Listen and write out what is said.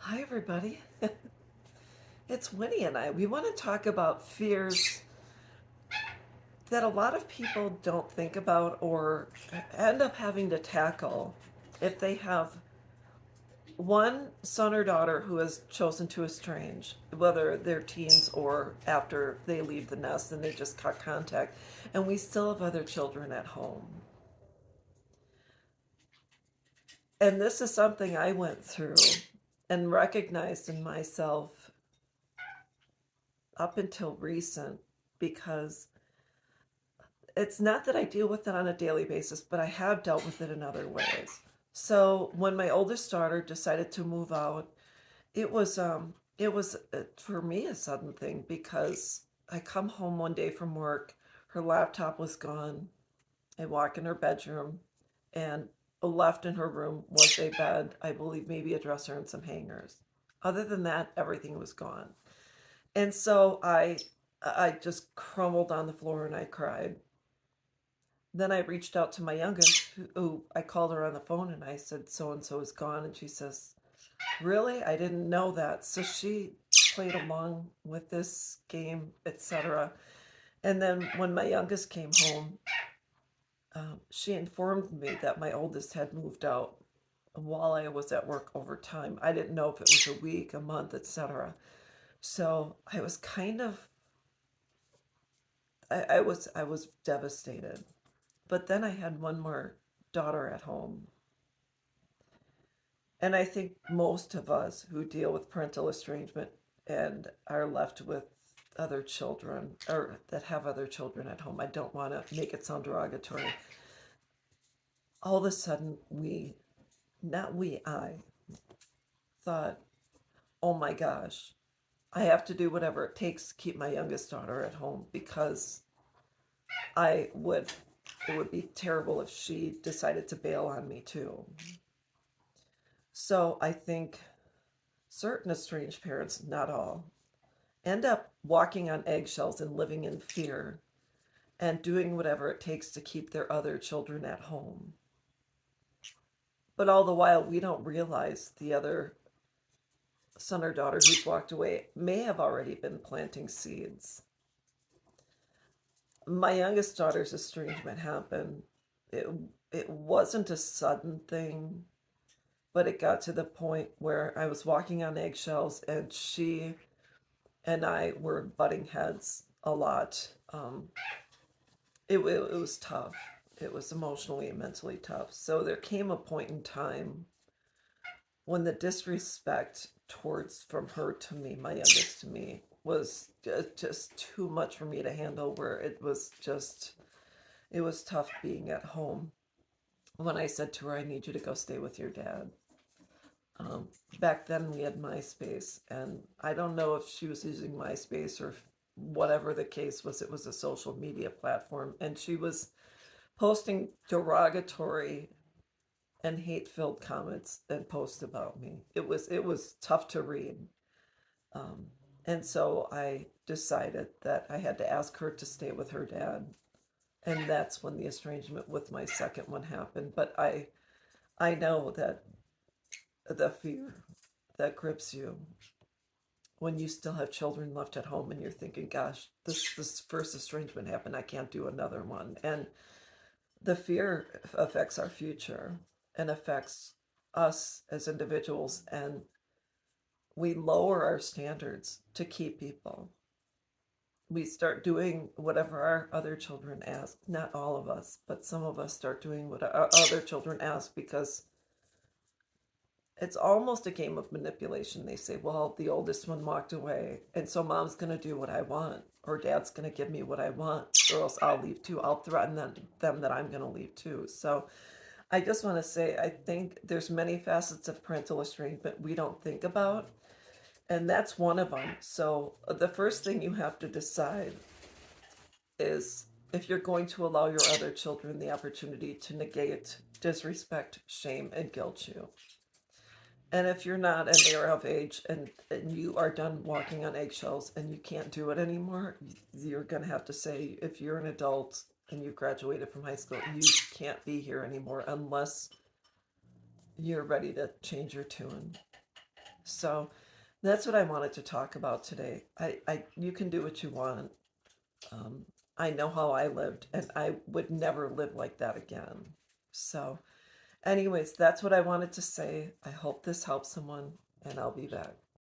Hi, everybody. It's Winnie and I. We want to talk about fears that a lot of people don't think about or end up having to tackle if they have one son or daughter who has chosen to estrange, whether they're teens or after they leave the nest and they just cut contact, and we still have other children at home. And this is something I went through and recognized in myself up until recent because it's not that I deal with it on a daily basis, but I have dealt with it in other ways. So when my oldest daughter decided to move out, it was for me a sudden thing because I come home one day from work, her laptop was gone. I walk in her bedroom, and left in her room was a bed, I believe maybe a dresser and some hangers. Other than that, everything was gone. And so I just crumbled on the floor and I cried. Then I reached out to my youngest, who I called her on the phone and I said, so and so is gone. And she says, really? I didn't know that. So she played along with this game, etc. And then when my youngest came home, she informed me that my oldest had moved out while I was at work overtime. I didn't know if it was a week, a month, etc. So I was kind of, I was devastated. But then I had one more daughter at home. And I think most of us who deal with parental estrangement and are left with other children or that have other children at home, I don't want to make it sound derogatory. All of a sudden, I thought, oh my gosh, I have to do whatever it takes to keep my youngest daughter at home because I would, it would be terrible if she decided to bail on me too. So I think certain estranged parents, not all, end up walking on eggshells and living in fear and doing whatever it takes to keep their other children at home. But all the while, we don't realize the other son or daughter who's walked away may have already been planting seeds. My youngest daughter's estrangement happened. It, it wasn't a sudden thing, but it got to the point where I was walking on eggshells and she and I were butting heads a lot. It was tough. It was emotionally and mentally tough. So there came a point in time when the disrespect towards from her to me, my youngest to me, was just too much for me to handle. Where it was tough being at home. When I said to her, "I need you to go stay with your dad." Um, Back then we had MySpace, and I don't know if she was using MySpace or whatever the case was. It was a social media platform, and she was posting derogatory and hate-filled comments and posts about me. It was tough to read, um, and so I decided that I had to ask her to stay with her dad, and that's when the estrangement with my second one happened. But I know that the fear that grips you when you still have children left at home and you're thinking, gosh, this first estrangement happened, I can't do another one. And the fear affects our future and affects us as individuals, and we lower our standards to keep people. We start doing whatever our other children ask. Not all of us, but some of us start doing what our other children ask because it's almost a game of manipulation. They say, well, the oldest one walked away, and so mom's going to do what I want, or dad's going to give me what I want, or else I'll leave too. I'll threaten them that I'm going to leave too. So I just want to say, I think there's many facets of parental estrangement we don't think about, and that's one of them. So the first thing you have to decide is if you're going to allow your other children the opportunity to negate, disrespect, shame, and guilt you. And if you're not and they are of age and you are done walking on eggshells and you can't do it anymore, you're going to have to say, if you're an adult and you've graduated from high school, you can't be here anymore unless you're ready to change your tune. So that's what I wanted to talk about today. You can do what you want. Um, I know how I lived, and I would never live like that again. So, anyways, that's what I wanted to say. I hope this helps someone, and I'll be back.